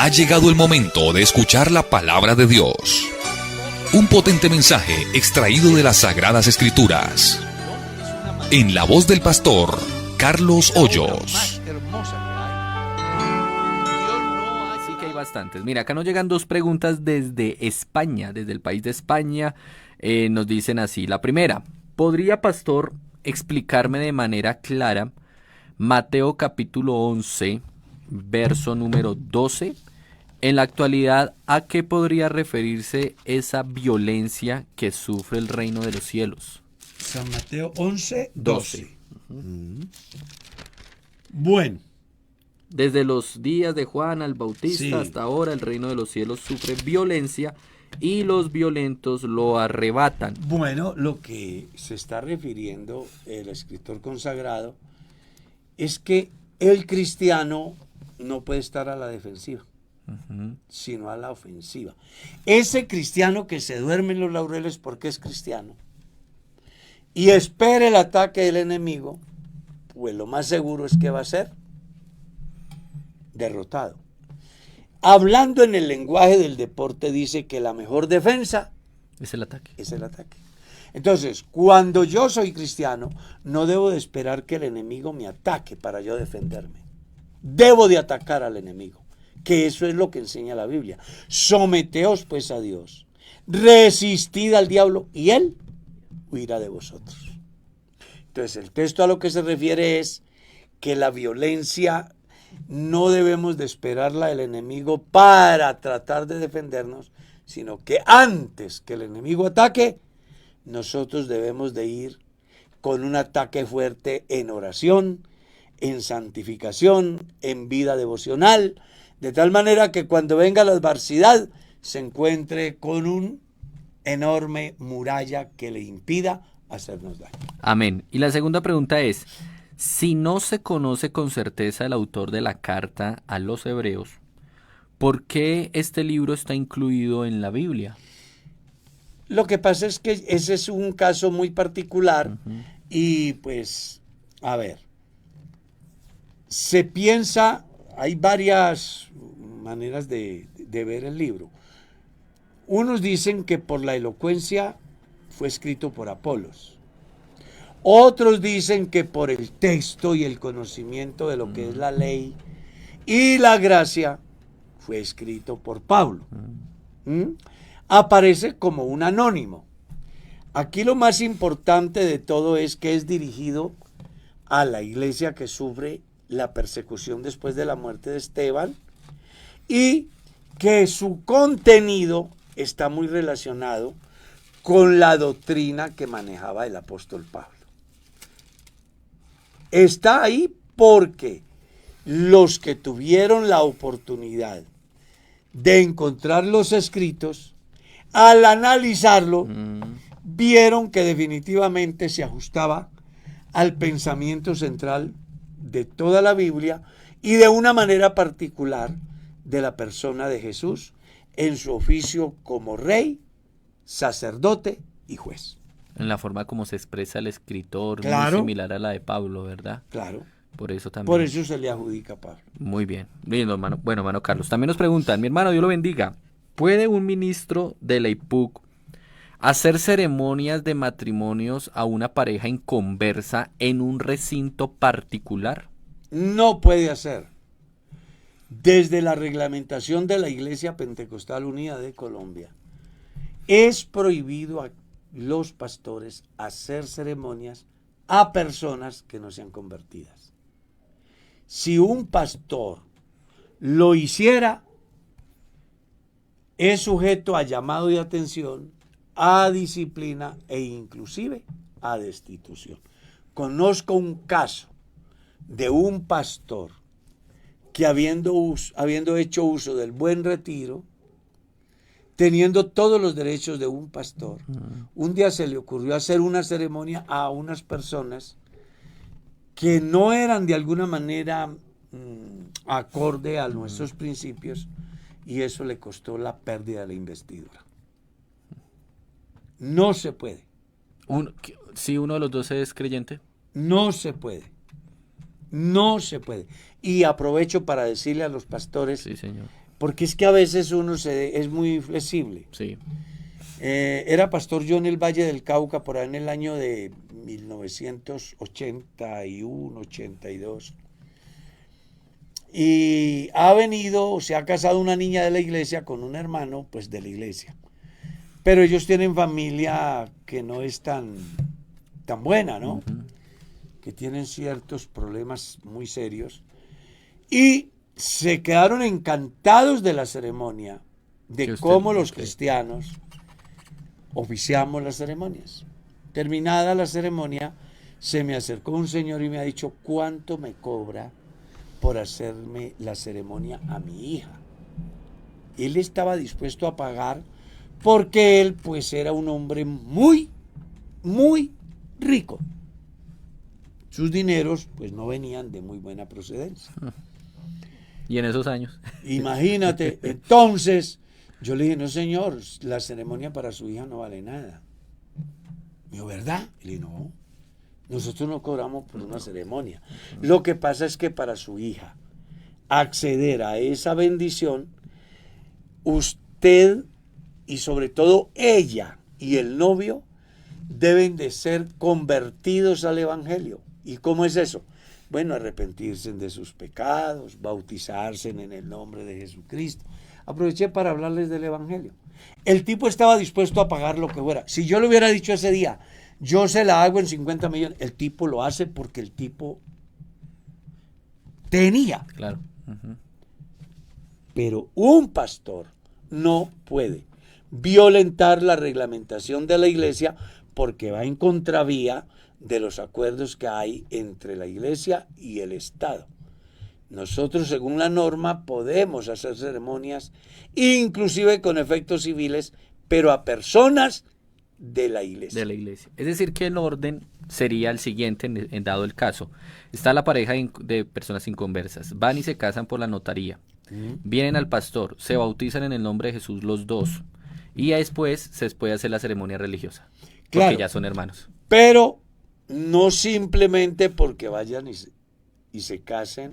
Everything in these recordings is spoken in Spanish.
Ha llegado el momento de escuchar la palabra de Dios. Un potente mensaje extraído de las Sagradas Escrituras. En la voz del pastor Carlos Hoyos. Sí que hay bastantes. Mira, acá nos llegan dos preguntas desde España, desde el país de España. Nos dicen así. La primera, ¿podría, pastor, explicarme de manera clara Mateo capítulo 11, verso número 12? En la actualidad, ¿a qué podría referirse esa violencia que sufre el reino de los cielos? San Mateo 11, 12. Bueno. Desde los días de Juan el Bautista Sí. hasta ahora, el reino de los cielos sufre violencia y los violentos lo arrebatan. Bueno, lo que se está refiriendo el escritor consagrado es que el cristiano no puede estar a la defensiva, sino a la ofensiva. Ese cristiano que se duerme en los laureles porque es cristiano y espera el ataque del enemigo, pues lo más seguro es que va a ser derrotado. Hablando en el lenguaje del deporte, dice que la mejor defensa Es el ataque. es el ataque. Entonces, cuando yo soy cristiano, no debo de esperar que el enemigo me ataque para yo defenderme. Debo de atacar al enemigo, que eso es lo que enseña la Biblia. Someteos pues a Dios, resistid al diablo y él huirá de vosotros. Entonces, el texto a lo que se refiere es que la violencia no debemos de esperarla del enemigo para tratar de defendernos, sino que antes que el enemigo ataque, nosotros debemos de ir con un ataque fuerte en oración, en santificación, en vida devocional, de tal manera que cuando venga la adversidad se encuentre con un enorme muralla que le impida hacernos daño. Amén. Y la segunda pregunta es, si no se conoce con certeza el autor de la carta a los hebreos, ¿por qué este libro está incluido en la Biblia? Lo que pasa es que ese es un caso muy particular y pues, a ver, se piensa, hay varias maneras de ver el libro. Unos dicen que por la elocuencia fue escrito por Apolos. Otros dicen que por el texto y el conocimiento de lo que es la ley y la gracia fue escrito por Pablo. Aparece como un anónimo. Aquí lo más importante de todo es que es dirigido a la iglesia que sufre la persecución después de la muerte de Esteban y que su contenido está muy relacionado con la doctrina que manejaba el apóstol Pablo. Está ahí porque los que tuvieron la oportunidad de encontrar los escritos, al analizarlo, vieron que definitivamente se ajustaba al pensamiento central de toda la Biblia y de una manera particular de la persona de Jesús en su oficio como rey, sacerdote y juez. En la forma como se expresa el escritor, Claro. muy similar a la de Pablo, ¿verdad? Claro. Por eso también. Por eso se le adjudica a Pablo. Muy bien. Lindo, hermano. Bueno, hermano Carlos, también nos preguntan, mi hermano, Dios lo bendiga, ¿puede un ministro de la IPUC hacer ceremonias de matrimonios a una pareja inconversa en un recinto particular? No puede hacer. Desde la reglamentación de la Iglesia Pentecostal Unida de Colombia, es prohibido a los pastores hacer ceremonias a personas que no sean convertidas. Si un pastor lo hiciera, es sujeto a llamado de atención, a disciplina e inclusive a destitución. Conozco un caso de un pastor que habiendo hecho uso del buen retiro, teniendo todos los derechos de un pastor, un día se le ocurrió hacer una ceremonia a unas personas que no eran de alguna manera acorde a nuestros principios y eso le costó la pérdida de la investidura. No se puede. Si uno de los dos es creyente. No se puede. No se puede. Y aprovecho para decirle a los pastores, Sí, señor. porque es que a veces uno es muy flexible. Sí. Era pastor yo en el Valle del Cauca por ahí en el año de 1981, 82. Y se ha casado una niña de la iglesia con un hermano, pues de la iglesia. Pero ellos tienen familia que no es tan buena, ¿no? Que tienen ciertos problemas muy serios. Y se quedaron encantados de la ceremonia, de cómo los cristianos oficiamos las ceremonias. Terminada la ceremonia, se me acercó un señor y me ha dicho, ¿cuánto me cobra por hacerme la ceremonia a mi hija? Él estaba dispuesto a pagar porque él pues era un hombre muy, muy rico. Sus dineros pues no venían de muy buena procedencia. Y en esos años. Imagínate, entonces yo le dije, no señor, la ceremonia para su hija no vale nada. Me dijo, ¿verdad? Y le dije, no, nosotros no cobramos por una ceremonia. Lo que pasa es que para su hija acceder a esa bendición, usted y sobre todo ella y el novio deben de ser convertidos al Evangelio. ¿Y cómo es eso? Bueno, arrepentirse de sus pecados, bautizarse en el nombre de Jesucristo. Aproveché para hablarles del Evangelio. El tipo estaba dispuesto a pagar lo que fuera. Si yo le hubiera dicho ese día, yo se la hago en 50 millones, el tipo lo hace porque el tipo tenía. Claro. Pero un pastor no puede violentar la reglamentación de la iglesia porque va en contravía de los acuerdos que hay entre la iglesia y el Estado. Nosotros, según la norma, podemos hacer ceremonias, inclusive con efectos civiles, pero a personas de la iglesia. De la iglesia. Es decir, que el orden sería el siguiente, en dado el caso. Está la pareja de personas inconversas. Van y se casan por la notaría. Vienen al pastor, se bautizan en el nombre de Jesús los dos. Y después se puede hacer la ceremonia religiosa. Porque Claro, ya son hermanos. pero no simplemente porque vayan y se casen.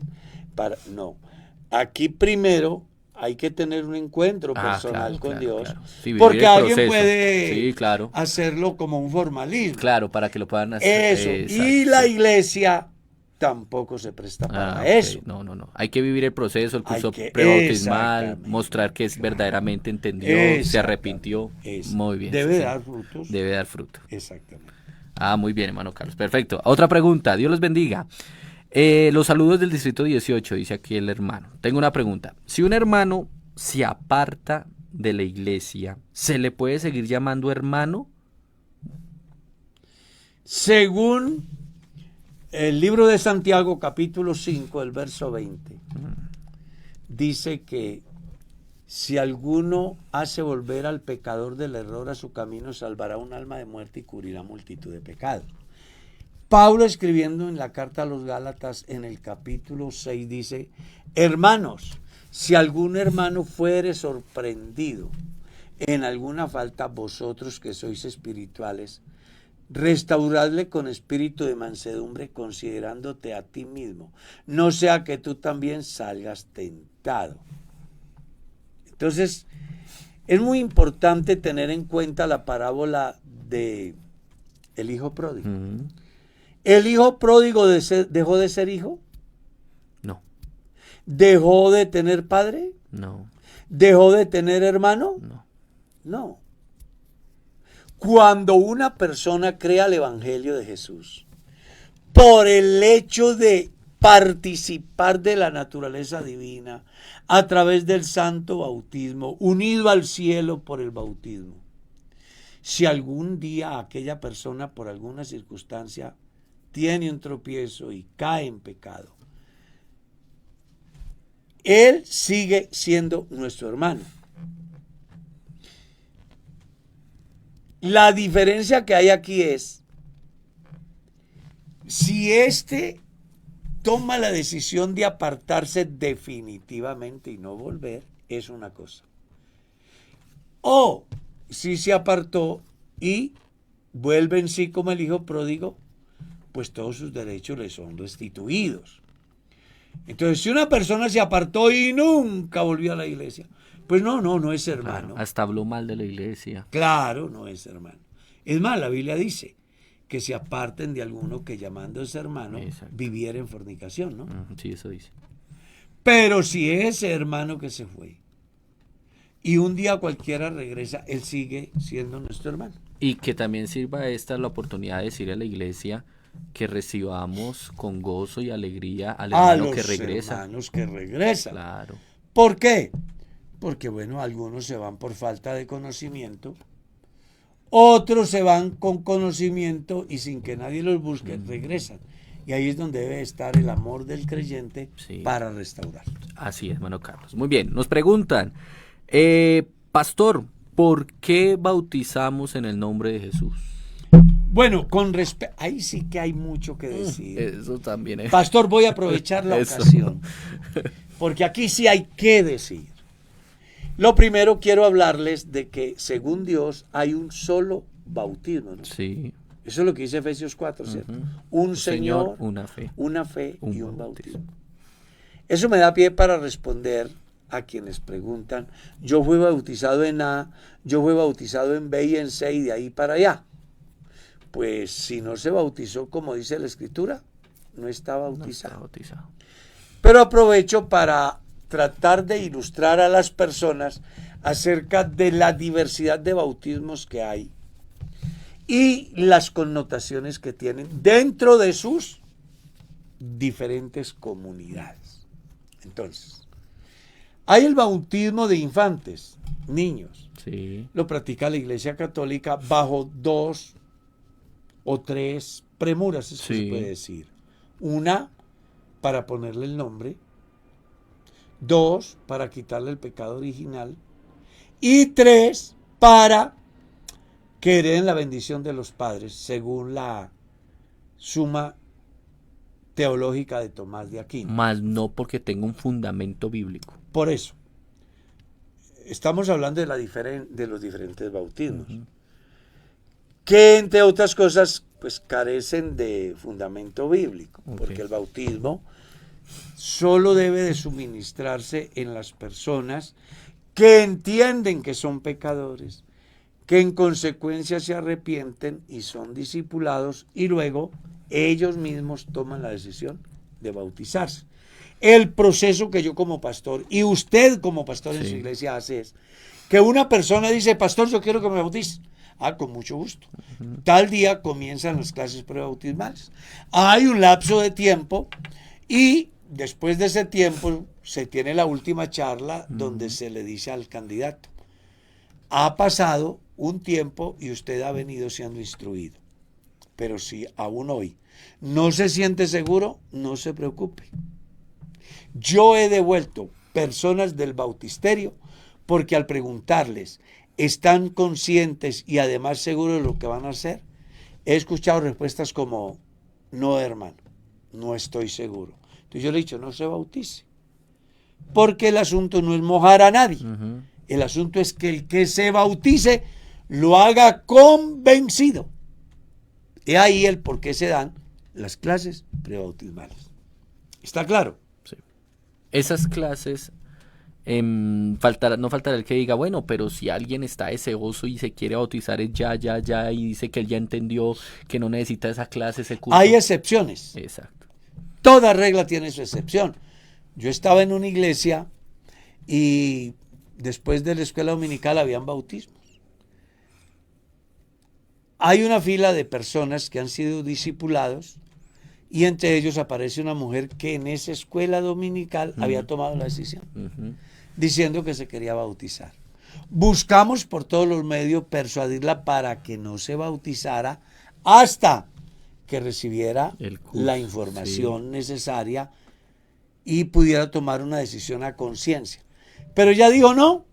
No. Aquí primero hay que tener un encuentro personal con Dios. Claro. Sí, porque alguien puede sí, claro, hacerlo como un formalismo. claro, para que lo puedan hacer. Eso. Exacto, Y la sí. iglesia tampoco se presta para Ok. eso. No. Hay que vivir el proceso, el curso Hay que- prebautismal, exactamente. mostrar que es verdaderamente entendió, se Exactamente. arrepintió. Eso. Muy bien. Debe sí, dar sí. frutos. Debe dar fruto. Exactamente. Muy bien, hermano Carlos. Perfecto. Otra pregunta. Dios los bendiga. Los saludos del distrito 18, dice aquí el hermano. Tengo una pregunta. Si un hermano se aparta de la iglesia, ¿se le puede seguir llamando hermano? Según el libro de Santiago, capítulo 5, el verso 20, dice que si alguno hace volver al pecador del error a su camino, salvará un alma de muerte y cubrirá multitud de pecados. Pablo, escribiendo en la carta a los Gálatas en el capítulo 6, dice, hermanos, si algún hermano fuere sorprendido en alguna falta, vosotros que sois espirituales, restauradle con espíritu de mansedumbre, considerándote a ti mismo, no sea que tú también salgas tentado. Entonces, es muy importante tener en cuenta la parábola de el hijo pródigo. ¿El hijo pródigo dejó de ser hijo? No. ¿Dejó de tener padre? No. ¿Dejó de tener hermano? No. No. Cuando una persona crea el Evangelio de Jesús, por el hecho de participar de la naturaleza divina a través del santo bautismo, unido al cielo por el bautismo, si algún día aquella persona por alguna circunstancia tiene un tropiezo y cae en pecado, él sigue siendo nuestro hermano. La diferencia que hay aquí es, si éste toma la decisión de apartarse definitivamente y no volver, es una cosa. O si se apartó y vuelve en sí como el hijo pródigo, pues todos sus derechos le son restituidos. Entonces, si una persona se apartó y nunca volvió a la iglesia, pues no es hermano. Claro, hasta habló mal de la iglesia. Claro, no es hermano. Es más, la Biblia dice que se aparten de alguno que llamándose hermano Exacto. viviera en fornicación, ¿no? Sí, eso dice. Pero si ese hermano que se fue y un día cualquiera regresa, él sigue siendo nuestro hermano. Y que también sirva esta la oportunidad de decir a la iglesia que recibamos con gozo y alegría al A hermano los que regresa. hermanos que regresan. Claro. ¿Por qué? Porque, bueno, algunos se van por falta de conocimiento, otros se van con conocimiento y sin que nadie los busque, regresan. Y ahí es donde debe estar el amor del creyente Sí. para restaurar. Así es, hermano Carlos. Muy bien, nos preguntan, pastor, ¿por qué bautizamos en el nombre de Jesús? Bueno, con respecto, ahí sí que hay mucho que decir. Eso también es. Pastor, voy a aprovechar la Eso. ocasión, porque aquí sí hay que decir. Lo primero, quiero hablarles de que según Dios hay un solo bautismo, ¿no? Sí. Eso es lo que dice Efesios 4, ¿cierto? Ujú. Un Señor, una fe. una fe Un y un bautismo. bautismo. Eso me da pie para responder a quienes preguntan, yo fui bautizado en A, yo fui bautizado en B y en C y de ahí para allá. Pues si no se bautizó como dice la Escritura, no está No bautizado. está bautizado. Pero aprovecho para tratar de ilustrar a las personas acerca de la diversidad de bautismos que hay y las connotaciones que tienen dentro de sus diferentes comunidades. Entonces, hay el bautismo de infantes, niños. Sí. Lo practica la Iglesia Católica bajo 2 o 3 premuras, eso Sí. se puede decir. Una, para ponerle el nombre. 2, para quitarle el pecado original. Y 3, para que hereden la bendición de los padres, según la suma teológica de Tomás de Aquino. Más no porque tenga un fundamento bíblico. Por eso, estamos hablando de, de los diferentes bautismos, que entre otras cosas, pues carecen de fundamento bíblico, Ok. porque el bautismo solo debe de suministrarse en las personas que entienden que son pecadores, que en consecuencia se arrepienten y son discipulados y luego ellos mismos toman la decisión de bautizarse. El proceso que yo como pastor y usted como pastor en Sí. su iglesia hace es que una persona dice, pastor, yo quiero que me bautice. Ah, con mucho gusto. Tal día comienzan las clases prebautismales. Hay un lapso de tiempo y después de ese tiempo se tiene la última charla donde se le dice al candidato, ha pasado un tiempo y usted ha venido siendo instruido. Pero si aún hoy no se siente seguro, no se preocupe. Yo he devuelto personas del bautisterio porque al preguntarles, ¿están conscientes y además seguros de lo que van a hacer? He escuchado respuestas como, no hermano, no estoy seguro. Entonces yo le he dicho, no se bautice. Porque el asunto no es mojar a nadie. El asunto es que el que se bautice lo haga convencido. Y ahí el por qué se dan las clases prebautismales. ¿Está claro? Sí. Esas clases, no faltará el que diga, bueno, pero si alguien está deseoso y se quiere bautizar es ya, y dice que él ya entendió que no necesita esa clase, ese curso. Hay excepciones. Exacto. Toda regla tiene su excepción. Yo estaba en una iglesia y después de la escuela dominical habían bautismos. Hay una fila de personas que han sido discipulados y entre ellos aparece una mujer que en esa escuela dominical había tomado la decisión, diciendo que se quería bautizar. Buscamos por todos los medios persuadirla para que no se bautizara hasta que recibiera El curso, la información necesaria y pudiera tomar una decisión a conciencia. Pero ella dijo, no,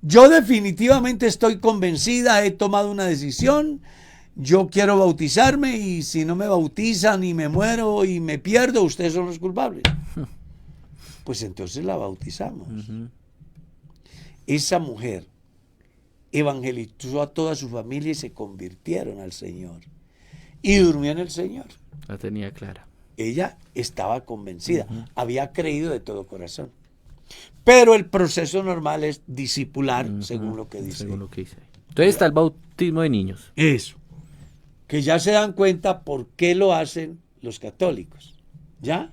yo definitivamente estoy convencida, he tomado una decisión, yo quiero bautizarme y si no me bautizan y me muero y me pierdo, ustedes son los culpables. Pues entonces la bautizamos. Esa mujer evangelizó a toda su familia y se convirtieron al Señor. Y durmió en el Señor. La tenía clara. Ella estaba convencida, había creído de todo corazón. Pero el proceso normal es discipular, según lo que dice. Según lo que dice. Entonces está el bautismo de niños. Eso. Que ya se dan cuenta por qué lo hacen los católicos. ¿Ya?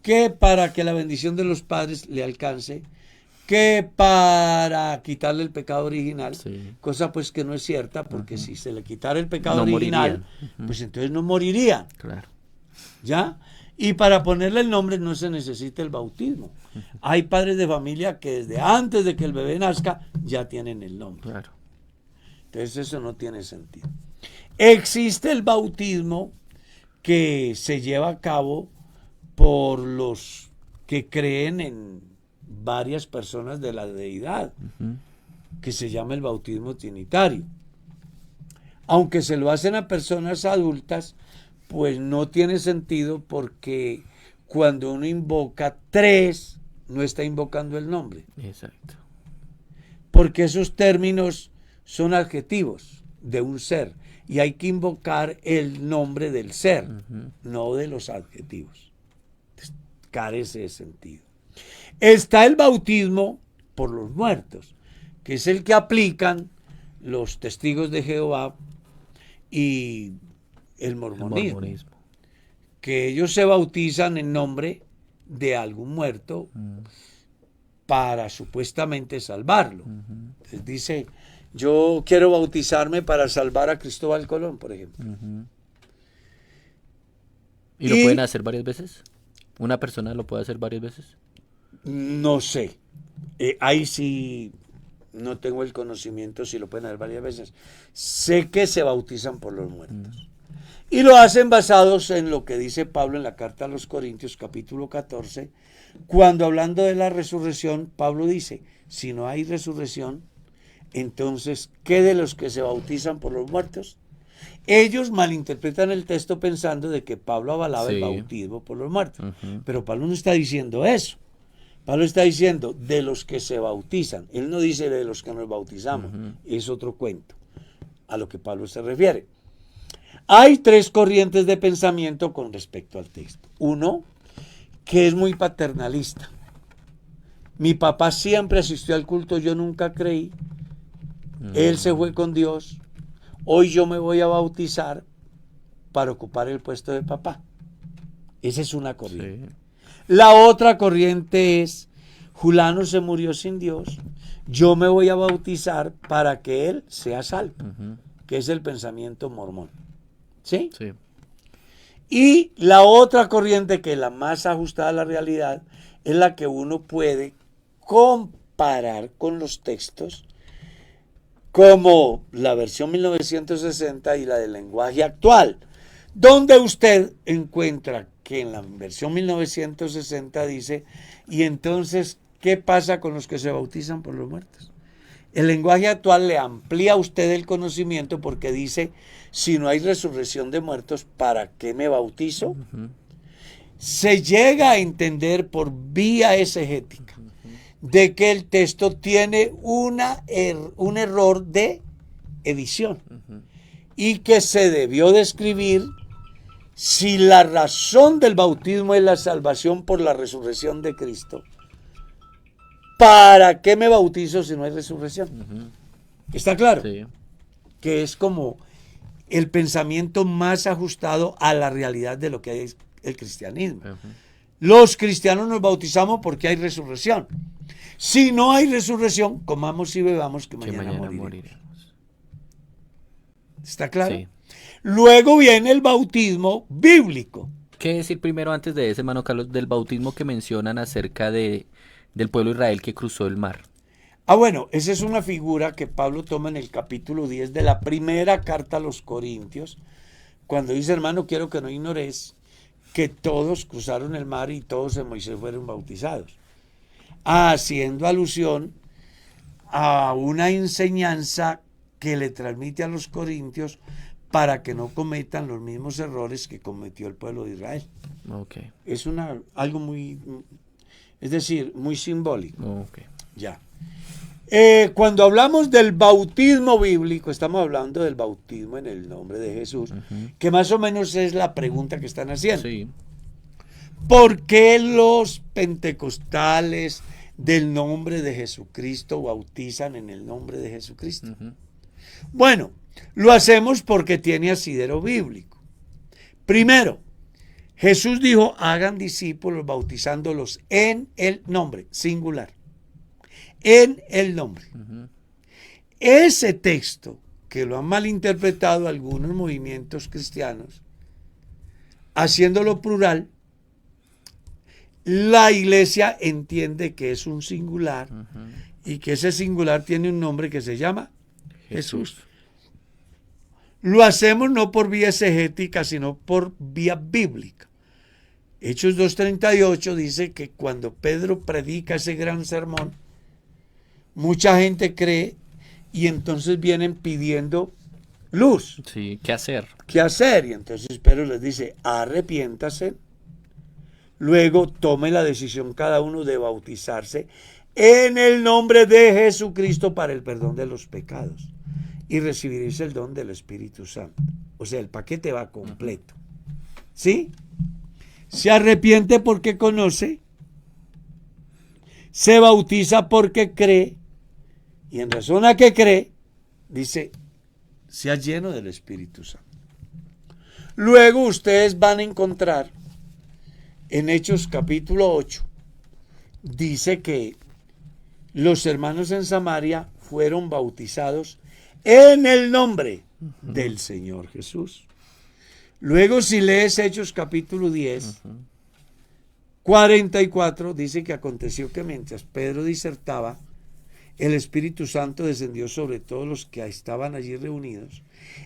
Que para que la bendición de los padres le alcance, que para quitarle el pecado original, Sí. cosa pues que no es cierta, porque si se le quitara el pecado No original, morirían. pues entonces no moriría. Claro. ¿Ya? Y para ponerle el nombre no se necesita el bautismo. Hay padres de familia que desde antes de que el bebé nazca ya tienen el nombre. Claro. Entonces eso no tiene sentido. Existe el bautismo que se lleva a cabo por los que creen en varias personas de la deidad, que se llama el bautismo trinitario. Aunque se lo hacen a personas adultas, pues no tiene sentido porque cuando uno invoca tres, no está invocando el nombre. Exacto. Porque esos términos son adjetivos de un ser y hay que invocar el nombre del ser, no de los adjetivos. Entonces, carece de sentido. Está el bautismo por los muertos, que es el que aplican los testigos de Jehová y el mormonismo, que ellos se bautizan en nombre de algún muerto para supuestamente salvarlo. Entonces dice, yo quiero bautizarme para salvar a Cristóbal Colón, por ejemplo. ¿Y lo pueden hacer varias veces? ¿Una persona lo puede hacer varias veces? No sé. Ahí sí no tengo el conocimiento si lo pueden hacer varias veces. Sé que se bautizan por los muertos. Y lo hacen basados en lo que dice Pablo en la carta a los Corintios, capítulo 14, cuando hablando de la resurrección, Pablo dice, si no hay resurrección, entonces, ¿qué de los que se bautizan por los muertos? Ellos malinterpretan el texto pensando de que Pablo avalaba el bautismo por los muertos. Pero Pablo no está diciendo eso. Pablo está diciendo de los que se bautizan. Él no dice de los que nos bautizamos. Es otro cuento a lo que Pablo se refiere. Hay tres corrientes de pensamiento con respecto al texto. Uno, que es muy paternalista. Mi papá siempre asistió al culto, yo nunca creí. Él se fue con Dios. Hoy yo me voy a bautizar para ocupar el puesto de papá. Esa es una corriente. Sí. La otra corriente es, Julano se murió sin Dios, yo me voy a bautizar para que él sea salvo, que es el pensamiento mormón. ¿Sí? Sí. Y la otra corriente, que es la más ajustada a la realidad, es la que uno puede comparar con los textos, como la versión 1960 y la del lenguaje actual, donde usted encuentra que en la versión 1960 dice, y entonces, ¿qué pasa con los que se bautizan por los muertos? El lenguaje actual le amplía a usted el conocimiento porque dice, si no hay resurrección de muertos, ¿para qué me bautizo? Se llega a entender por vía exegética de que el texto tiene un error de edición y que se debió de escribir si la razón del bautismo es la salvación por la resurrección de Cristo. ¿Para qué me bautizo si no hay resurrección? ¿Está claro? Sí. Que es como el pensamiento más ajustado a la realidad de lo que es el cristianismo. Los cristianos nos bautizamos porque hay resurrección. Si no hay resurrección, comamos y bebamos que mañana moriremos. ¿Está claro? Sí. Luego viene el bautismo bíblico. ¿Qué decir primero antes de ese, hermano Carlos, del bautismo que mencionan acerca del pueblo de Israel que cruzó el mar? Bueno, esa es una figura que Pablo toma en el capítulo 10 de la primera carta a los Corintios, cuando dice, hermano, quiero que no ignores que todos cruzaron el mar y todos en Moisés fueron bautizados, haciendo alusión a una enseñanza que le transmite a los corintios para que no cometan los mismos errores que cometió el pueblo de Israel. Okay. Es algo muy, es decir, muy simbólico. Okay. Ya. Cuando hablamos del bautismo bíblico, estamos hablando del bautismo en el nombre de Jesús, que más o menos es la pregunta que están haciendo. Sí. ¿Por qué los pentecostales del nombre de Jesucristo bautizan en el nombre de Jesucristo? Bueno, lo hacemos porque tiene asidero bíblico. Primero, Jesús dijo, hagan discípulos bautizándolos en el nombre, singular. En el nombre. Ese texto, que lo han malinterpretado algunos movimientos cristianos, haciéndolo plural, la iglesia entiende que es un singular y que ese singular tiene un nombre que se llama Jesús. Lo hacemos no por vía exegética, sino por vía bíblica. Hechos 2:38 dice que cuando Pedro predica ese gran sermón, mucha gente cree y entonces vienen pidiendo luz. Sí, ¿qué hacer? ¿Qué hacer? Y entonces Pedro les dice, arrepiéntase, luego tome la decisión cada uno de bautizarse en el nombre de Jesucristo para el perdón de los pecados y recibiréis el don del Espíritu Santo. O sea, el paquete va completo. ¿Sí? Se arrepiente porque conoce, se bautiza porque cree, y en razón a que cree, dice, sea lleno del Espíritu Santo. Luego ustedes van a encontrar en Hechos capítulo 8, dice que los hermanos en Samaria fueron bautizados en el nombre del Señor Jesús. Luego si lees Hechos capítulo 10, 44, dice que aconteció que mientras Pedro disertaba, el Espíritu Santo descendió sobre todos los que estaban allí reunidos.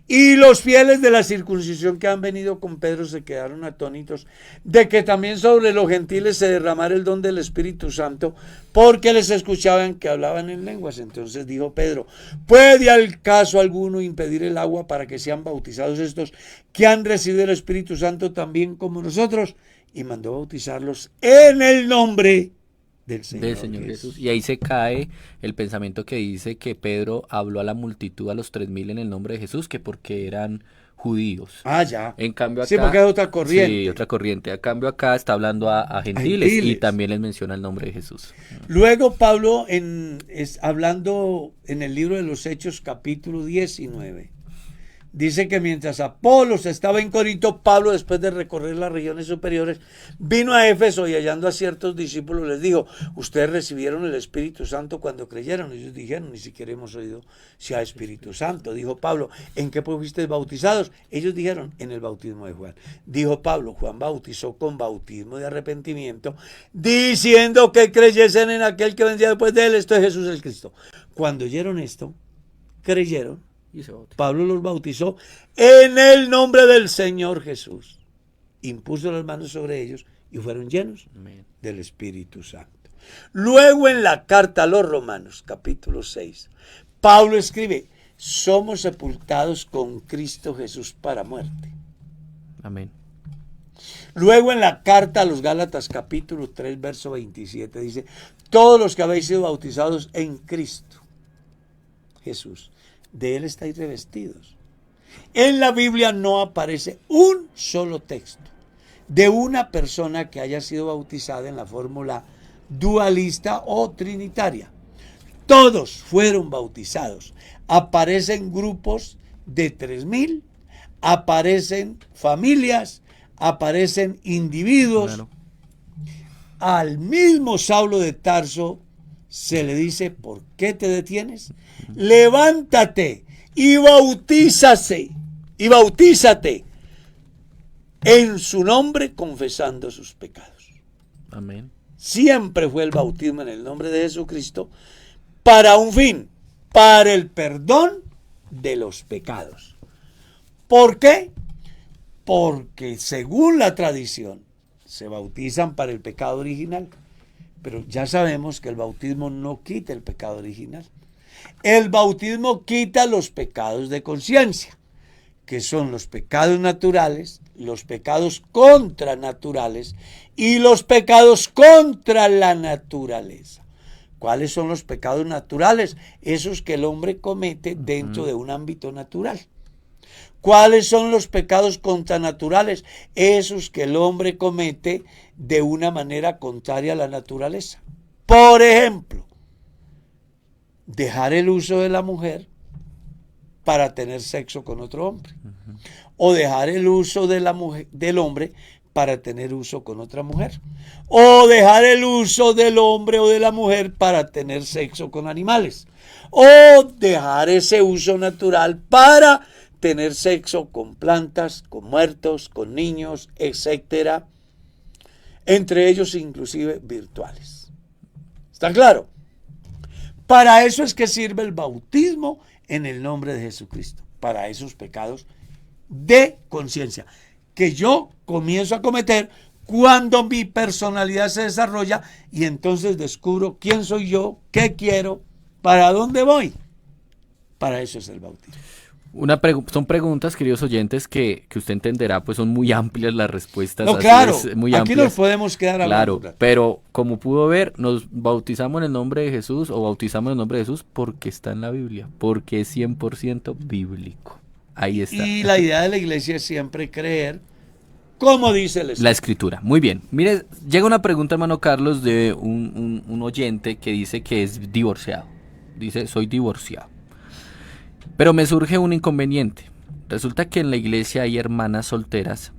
Y los fieles de la circuncisión que han venido con Pedro se quedaron atónitos de que también sobre los gentiles se derramara el don del Espíritu Santo, porque les escuchaban que hablaban en lenguas. Entonces dijo Pedro, ¿puede al caso alguno impedir el agua para que sean bautizados estos que han recibido el Espíritu Santo también como nosotros? Y mandó bautizarlos en el nombre del Señor Jesús. Y ahí se cae el pensamiento que dice que Pedro habló a la multitud, a los 3.000 en el nombre de Jesús, que porque eran judíos. Ah, ya. En cambio acá, sí, porque es otra corriente. Sí, otra corriente. A cambio acá está hablando a gentiles, y también les menciona el nombre de Jesús. Luego Pablo, hablando en el libro de los Hechos, capítulo 19, dice que mientras Apolos estaba en Corinto, Pablo, después de recorrer las regiones superiores, vino a Éfeso y hallando a ciertos discípulos les dijo, ustedes recibieron el Espíritu Santo cuando creyeron. Ellos dijeron, ni siquiera hemos oído sea Espíritu Santo. Dijo Pablo, ¿en qué pues fuisteis bautizados? Ellos dijeron, en el bautismo de Juan. Dijo Pablo, Juan bautizó con bautismo de arrepentimiento, diciendo que creyesen en aquel que vendría después de él, esto es Jesús el Cristo. Cuando oyeron esto, creyeron. Pablo los bautizó en el nombre del Señor Jesús. Impuso las manos sobre ellos y fueron llenos del Espíritu Santo. Luego en la carta a los Romanos, capítulo 6, Pablo escribe, somos sepultados con Cristo Jesús para muerte. Amén. Luego en la carta a los Gálatas, capítulo 3, verso 27, dice, todos los que habéis sido bautizados en Cristo Jesús, de él estáis revestidos. En la Biblia no aparece un solo texto de una persona que haya sido bautizada en la fórmula dualista o trinitaria. Todos fueron bautizados. Aparecen grupos de 3.000, aparecen familias, aparecen individuos. Claro. Al mismo Saulo de Tarso se le dice, ¿por qué te detienes? Levántate y bautízate en su nombre confesando sus pecados. Amén. Siempre fue el bautismo en el nombre de Jesucristo para un fin, para el perdón de los pecados. ¿Por qué? Porque según la tradición se bautizan para el pecado original. Pero ya sabemos que el bautismo no quita el pecado original. El bautismo quita los pecados de conciencia, que son los pecados naturales, los pecados contranaturales y los pecados contra la naturaleza. ¿Cuáles son los pecados naturales? Esos que el hombre comete dentro de un ámbito natural. ¿Cuáles son los pecados contranaturales? Esos que el hombre comete de una manera contraria a la naturaleza. Por ejemplo, dejar el uso de la mujer para tener sexo con otro hombre. O dejar el uso de la mujer, del hombre para tener uso con otra mujer. O dejar el uso del hombre o de la mujer para tener sexo con animales. O dejar ese uso natural para tener sexo con plantas, con muertos, con niños, etcétera. Entre ellos inclusive virtuales. ¿Está claro? Para eso es que sirve el bautismo en el nombre de Jesucristo. Para esos pecados de conciencia que yo comienzo a cometer cuando mi personalidad se desarrolla y entonces descubro quién soy yo, qué quiero, para dónde voy. Para eso es el bautismo. Son preguntas, queridos oyentes, que usted entenderá, pues son muy amplias las respuestas. No, claro, muy aquí amplias. nos podemos quedar hablando. Claro, pero como pudo ver, nos bautizamos en el nombre de Jesús o bautizamos en el nombre de Jesús porque está en la Biblia, porque es 100% bíblico. Ahí está. Y la idea de la iglesia es siempre creer como dice la Escritura. Muy bien. Mire, llega una pregunta, hermano Carlos, de un oyente que dice que es divorciado. Dice, soy divorciado. Pero me surge un inconveniente. Resulta que en la iglesia hay hermanas solteras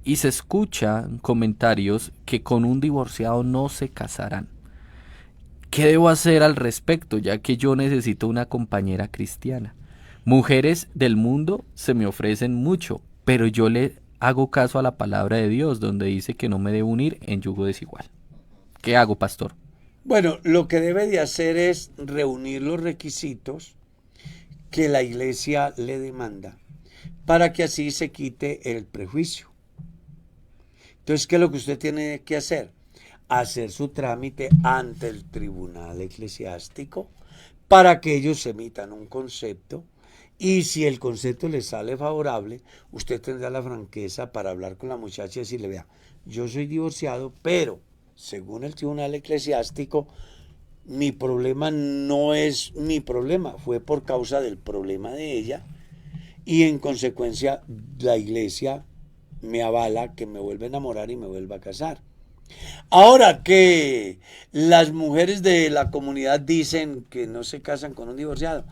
y se escuchan comentarios que con un divorciado no se casarán. ¿Qué debo hacer al respecto, ya que yo necesito una compañera cristiana? Mujeres del mundo se me ofrecen mucho, pero yo le hago caso a la palabra de Dios, donde dice que no me debo unir en yugo desigual. ¿Qué hago, pastor? Bueno, lo que debe de hacer es reunir los requisitos que la iglesia le demanda para que así se quite el prejuicio. Entonces, ¿qué es lo que usted tiene que hacer? Hacer su trámite ante el tribunal eclesiástico para que ellos emitan un concepto y si el concepto le sale favorable, usted tendrá la franqueza para hablar con la muchacha y decirle, vea, yo soy divorciado, pero según el tribunal eclesiástico, mi problema no es mi problema, fue por causa del problema de ella y en consecuencia la iglesia me avala que me vuelva a enamorar y me vuelva a casar. Ahora que las mujeres de la comunidad dicen que no se casan con un divorciado,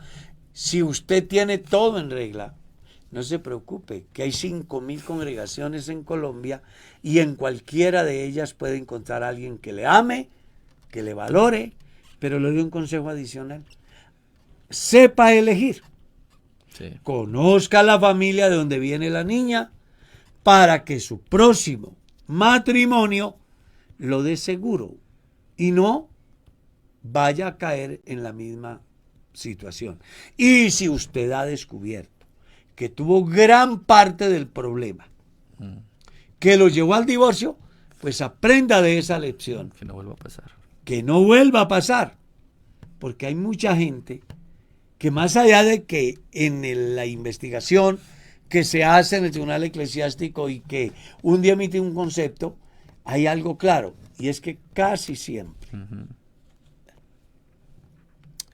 si usted tiene todo en regla, no se preocupe, que hay 5,000 congregaciones en Colombia y en cualquiera de ellas puede encontrar a alguien que le ame, que le valore, pero le doy un consejo adicional. Sepa elegir. Sí. Conozca la familia de donde viene la niña para que su próximo matrimonio lo dé seguro y no vaya a caer en la misma situación. Y si usted ha descubierto que tuvo gran parte del problema que lo llevó al divorcio, pues aprenda de esa lección. Que no vuelva a pasar. Que no vuelva a pasar. Porque hay mucha gente que más allá de que en la investigación que se hace en el tribunal eclesiástico y que un día emite un concepto, hay algo claro, y es que casi siempre,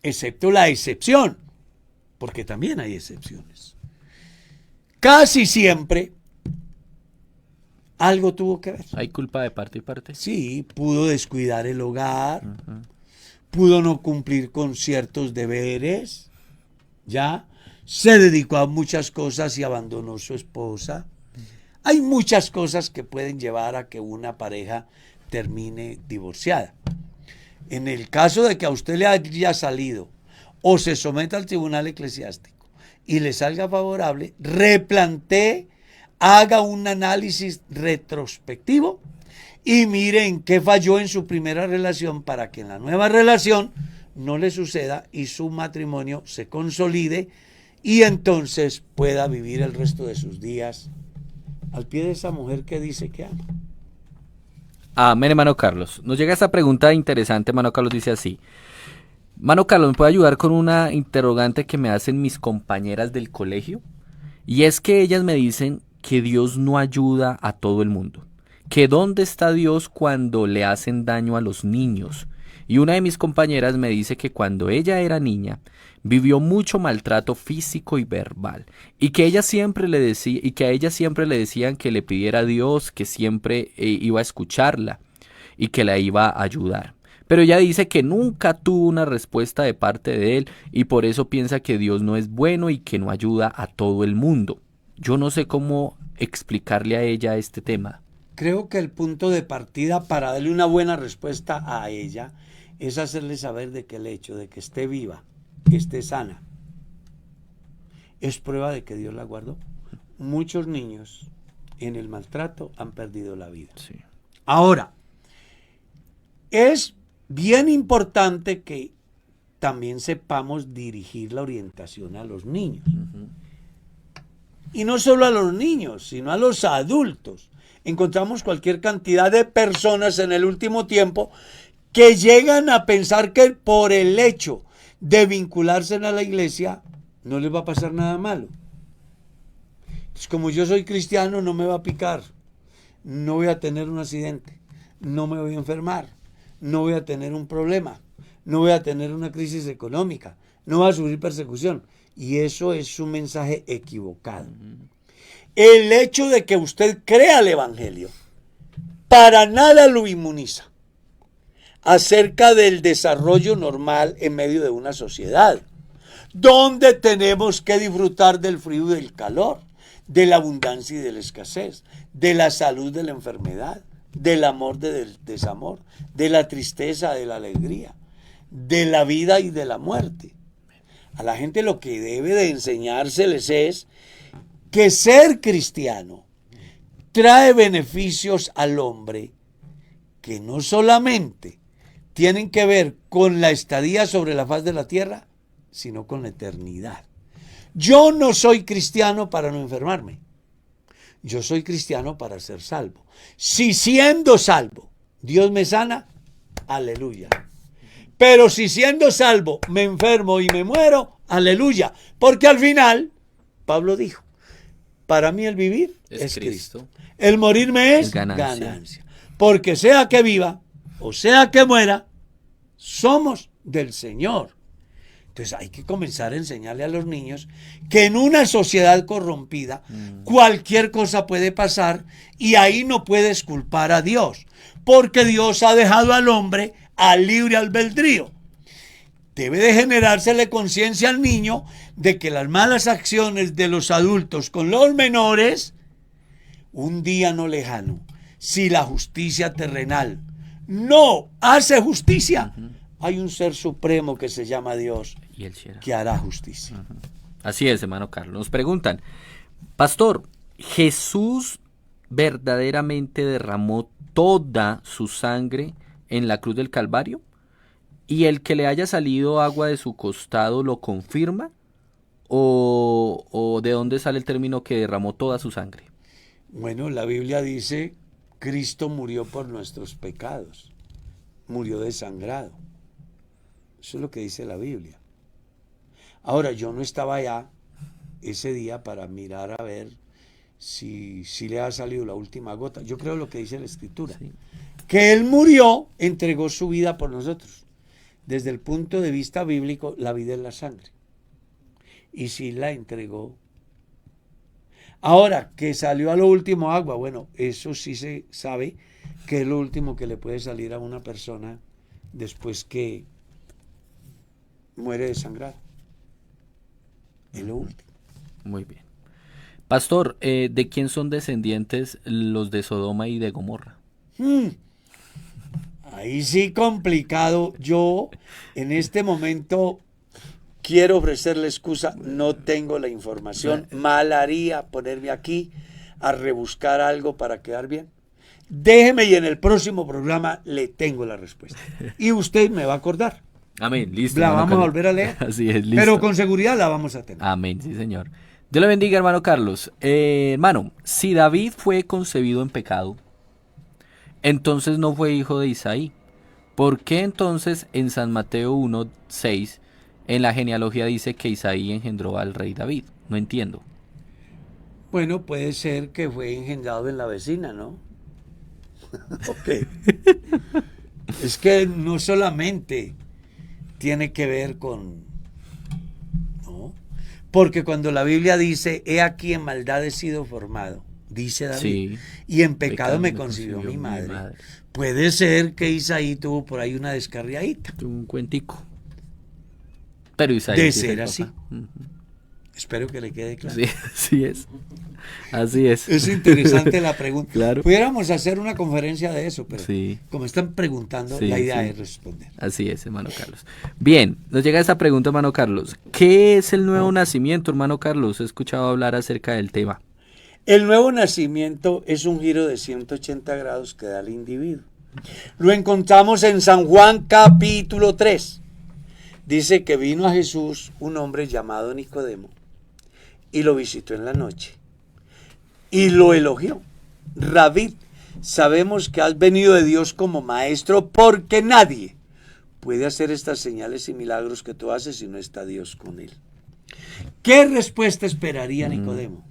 excepto la excepción, porque también hay excepciones, casi siempre algo tuvo que ver. ¿Hay culpa de parte y parte? Sí, pudo descuidar el hogar, pudo no cumplir con ciertos deberes, ya, se dedicó a muchas cosas y abandonó a su esposa. Hay muchas cosas que pueden llevar a que una pareja termine divorciada. En el caso de que a usted le haya salido o se someta al tribunal eclesiástico y le salga favorable, replantee, haga un análisis retrospectivo y mire en qué falló en su primera relación para que en la nueva relación no le suceda y su matrimonio se consolide y entonces pueda vivir el resto de sus días al pie de esa mujer que dice que ama. Amén, hermano Carlos. Nos llega esta pregunta interesante, hermano Carlos dice así. Hermano Carlos, ¿me puede ayudar con una interrogante que me hacen mis compañeras del colegio? Y es que ellas me dicen que Dios no ayuda a todo el mundo. Que dónde está Dios cuando le hacen daño a los niños. Y una de mis compañeras me dice que cuando ella era niña vivió mucho maltrato físico y verbal y que ella siempre le decía y que a ella siempre le decían que le pidiera a Dios, que siempre iba a escucharla y que la iba a ayudar. Pero ella dice que nunca tuvo una respuesta de parte de él y por eso piensa que Dios no es bueno y que no ayuda a todo el mundo. Yo no sé cómo explicarle a ella este tema. Creo que el punto de partida para darle una buena respuesta a ella es hacerle saber de que el hecho de que esté viva, que esté sana, es prueba de que Dios la guardó. Muchos niños en el maltrato han perdido la vida. Sí. Ahora, es bien importante que también sepamos dirigir la orientación a los niños. Y no solo a los niños, sino a los adultos. Encontramos cualquier cantidad de personas en el último tiempo que llegan a pensar que por el hecho de vincularse a la iglesia no les va a pasar nada malo. Entonces, como yo soy cristiano, no me va a picar, no voy a tener un accidente, no me voy a enfermar, no voy a tener un problema, no voy a tener una crisis económica, no voy a sufrir persecución. Y eso es un mensaje equivocado. El hecho de que usted crea el evangelio para nada lo inmuniza acerca del desarrollo normal en medio de una sociedad, donde tenemos que disfrutar del frío y del calor, de la abundancia y de la escasez, de la salud, de la enfermedad, del amor, del desamor, de la tristeza, de la alegría, de la vida y de la muerte. A la gente lo que debe de enseñárseles es que ser cristiano trae beneficios al hombre que no solamente tienen que ver con la estadía sobre la faz de la tierra, sino con la eternidad. Yo no soy cristiano para no enfermarme. Yo soy cristiano para ser salvo. Si siendo salvo Dios me sana, aleluya. Pero si siendo salvo me enfermo y me muero, aleluya. Porque al final, Pablo dijo, para mí el vivir es Cristo. El morirme es ganancia. Porque sea que viva o sea que muera, somos del Señor. Entonces hay que comenzar a enseñarle a los niños que en una sociedad corrompida cualquier cosa puede pasar y ahí no puedes culpar a Dios. Porque Dios ha dejado al hombre al libre albedrío. Debe de generársele conciencia al niño de que las malas acciones de los adultos con los menores, un día no lejano, si la justicia terrenal no hace justicia, hay un ser supremo que se llama Dios que hará justicia. Así es, hermano Carlos. Nos preguntan, pastor, ¿Jesús verdaderamente derramó toda su sangre en la cruz del Calvario? ¿Y el que le haya salido agua de su costado lo confirma? ¿O de dónde sale el término que derramó toda su sangre? Bueno, la Biblia dice, Cristo murió por nuestros pecados, murió desangrado. Eso es lo que dice la Biblia. Ahora, yo no estaba allá ese día para mirar a ver si le ha salido la última gota. Yo creo lo que dice la Escritura. Sí. Que Él murió, entregó su vida por nosotros. Desde el punto de vista bíblico, la vida es la sangre. Y sí la entregó. Ahora, que salió a lo último agua, bueno, eso sí se sabe que es lo último que le puede salir a una persona después que muere desangrado. Es lo último. Muy bien. Pastor, ¿de quién son descendientes los de Sodoma y de Gomorra? Ahí sí complicado. Yo en este momento quiero ofrecerle excusa, no tengo la información. Mal haría ponerme aquí a rebuscar algo para quedar bien. Déjeme y en el próximo programa le tengo la respuesta. Y usted me va a acordar. Amén, listo. La vamos a volver a leer. Así es, listo. Pero con seguridad la vamos a tener. Amén, sí, señor. Dios le bendiga, hermano Carlos. Hermano, si David fue concebido en pecado, entonces no fue hijo de Isaí. ¿Por qué entonces en San Mateo 1:6 en la genealogía dice que Isaí engendró al rey David? No entiendo. Bueno, puede ser que fue engendrado en la vecina, ¿no? Ok. Es que no solamente tiene que ver con... No, porque cuando la Biblia dice, he aquí en maldad he sido formado, dice David, Sí. y en pecado me concibió mi madre. Puede ser que Isaí tuvo por ahí una descarriadita. Un cuentico. Pero Isaías De sí es ser el así. papá. Ujú. Espero que le quede claro. Sí, así es. Así es. Es interesante la pregunta. Claro. Pudiéramos hacer una conferencia de eso, pero Sí. como están preguntando, Sí, la idea sí. es responder. Así es, hermano Carlos. Bien, nos llega esta pregunta, hermano Carlos. ¿Qué es el nuevo nacimiento, hermano Carlos? He escuchado hablar acerca del tema. El nuevo nacimiento es un giro de 180 grados que da el individuo. Lo encontramos en San Juan capítulo 3. Dice que vino a Jesús un hombre llamado Nicodemo y lo visitó en la noche y lo elogió. Rabí, sabemos que has venido de Dios como maestro, porque nadie puede hacer estas señales y milagros que tú haces si no está Dios con él. ¿Qué respuesta esperaría Nicodemo?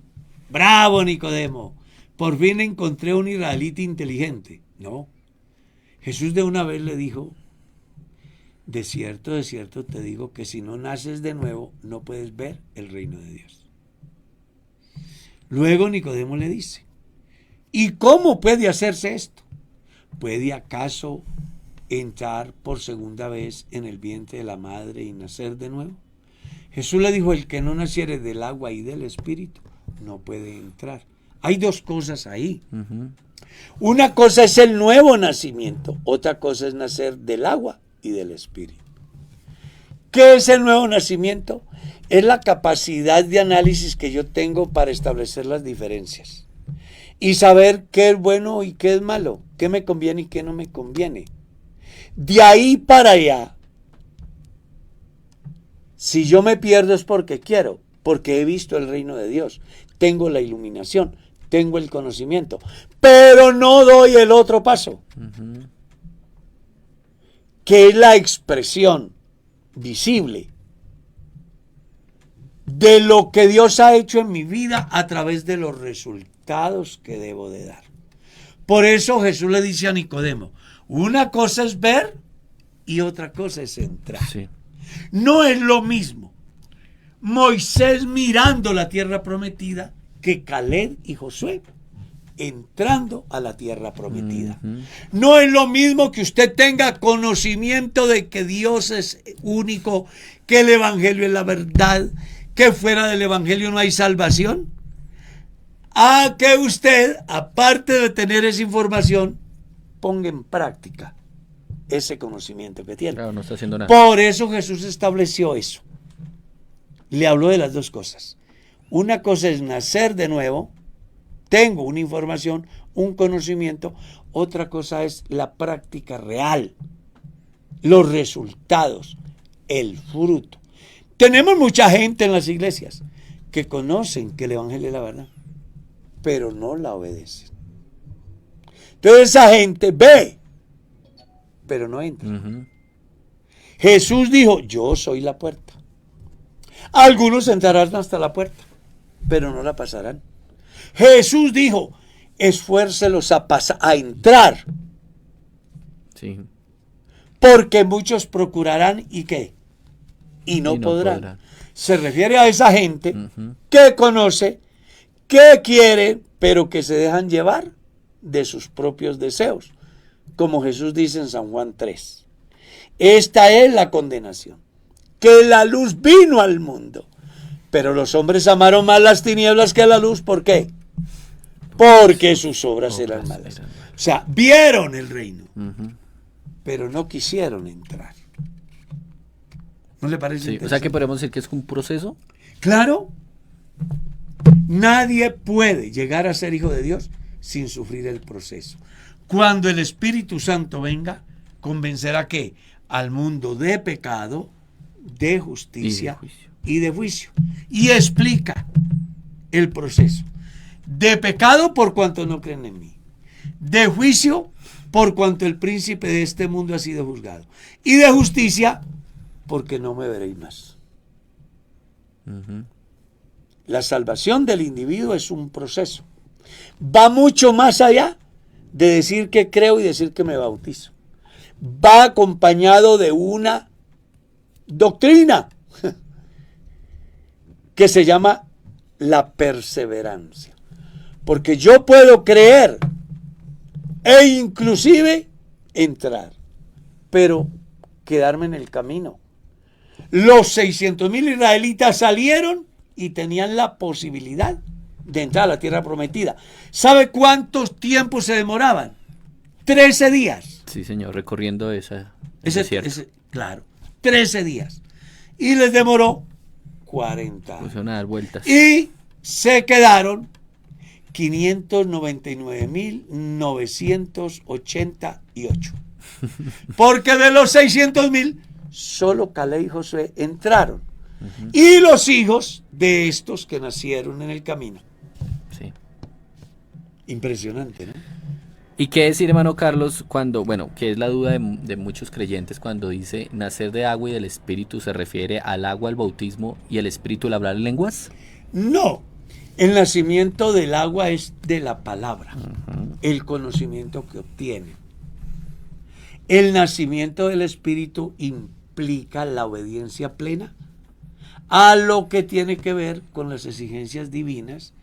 Bravo, Nicodemo, por fin encontré un israelita inteligente. No, Jesús de una vez le dijo, de cierto te digo que si no naces de nuevo no puedes ver el reino de Dios. Luego Nicodemo le dice, ¿y cómo puede hacerse esto? ¿Puede acaso entrar por segunda vez en el vientre de la madre y nacer de nuevo? Jesús le dijo, el que no naciere del agua y del espíritu no puede entrar. Hay dos cosas ahí. Ujú. Una cosa es el nuevo nacimiento, otra cosa es nacer del agua y del espíritu. ¿Qué es el nuevo nacimiento? Es la capacidad de análisis que yo tengo para establecer las diferencias y saber qué es bueno y qué es malo, qué me conviene y qué no me conviene. De ahí para allá, si yo me pierdo es porque quiero, porque he visto el reino de Dios, tengo la iluminación, tengo el conocimiento, pero no doy el otro paso, que es la expresión visible de lo que Dios ha hecho en mi vida a través de los resultados que debo de dar. Por eso Jesús le dice a Nicodemo, una cosa es ver y otra cosa es entrar. Sí. No es lo mismo Moisés mirando la tierra prometida que Caleb y Josué entrando a la tierra prometida. No es lo mismo que usted tenga conocimiento de que Dios es único, que el evangelio es la verdad, que fuera del evangelio no hay salvación, a que usted, aparte de tener esa información, ponga en práctica ese conocimiento que tiene. Claro, no está haciendo nada. Por eso Jesús estableció eso. Le habló de las dos cosas. Una cosa es nacer de nuevo, tengo una información, un conocimiento. Otra cosa es la práctica real, los resultados, el fruto. Tenemos mucha gente en las iglesias que conocen que el evangelio es la verdad, pero no la obedecen. Entonces esa gente ve, pero no entra. Jesús dijo, yo soy la puerta. Algunos entrarán hasta la puerta, pero no la pasarán. Jesús dijo, esfuércelos a entrar. Sí. Porque muchos procurarán y ¿qué? Y no podrán. Se refiere a esa gente que conoce, que quiere, pero que se dejan llevar de sus propios deseos. Como Jesús dice en San Juan 3. Esta es la condenación, que la luz vino al mundo, pero los hombres amaron más las tinieblas que la luz. ¿Por qué? Porque sus obras eran malas. O sea, vieron el reino, pero no quisieron entrar. ¿No le parece Sí, interesante? o sea que podemos decir que es un proceso. Claro. Nadie puede llegar a ser hijo de Dios sin sufrir el proceso. Cuando el Espíritu Santo venga, convencerá que al mundo de pecado, de justicia y de juicio. Y explica el proceso. De pecado por cuanto no creen en mí. De juicio por cuanto el príncipe de este mundo ha sido juzgado. Y de justicia porque no me veréis más. La salvación del individuo es un proceso. Va mucho más allá de decir que creo y decir que me bautizo. va acompañado de una doctrina que se llama la perseverancia. Porque yo puedo creer e inclusive entrar, pero quedarme en el camino. Los 600,000 israelitas salieron y tenían la posibilidad de entrar a la tierra prometida. ¿Sabe cuántos tiempos se demoraban? 13 días. Sí, señor, recorriendo ese claro, 13 días. Y les demoró 40 años. Pues van a dar vueltas. Y se quedaron 599,988. Porque de los 600,000, solo Caleb y Josué entraron. Y los hijos de estos que nacieron en el camino. Sí. Impresionante, ¿no? ¿Y qué decir, hermano Carlos, cuando, que es la duda de muchos creyentes cuando dice nacer de agua y del Espíritu se refiere al agua, al bautismo y al Espíritu, el hablar en lenguas? No, el nacimiento del agua es de la palabra, el conocimiento que obtiene. El nacimiento del Espíritu implica la obediencia plena a lo que tiene que ver con las exigencias divinas,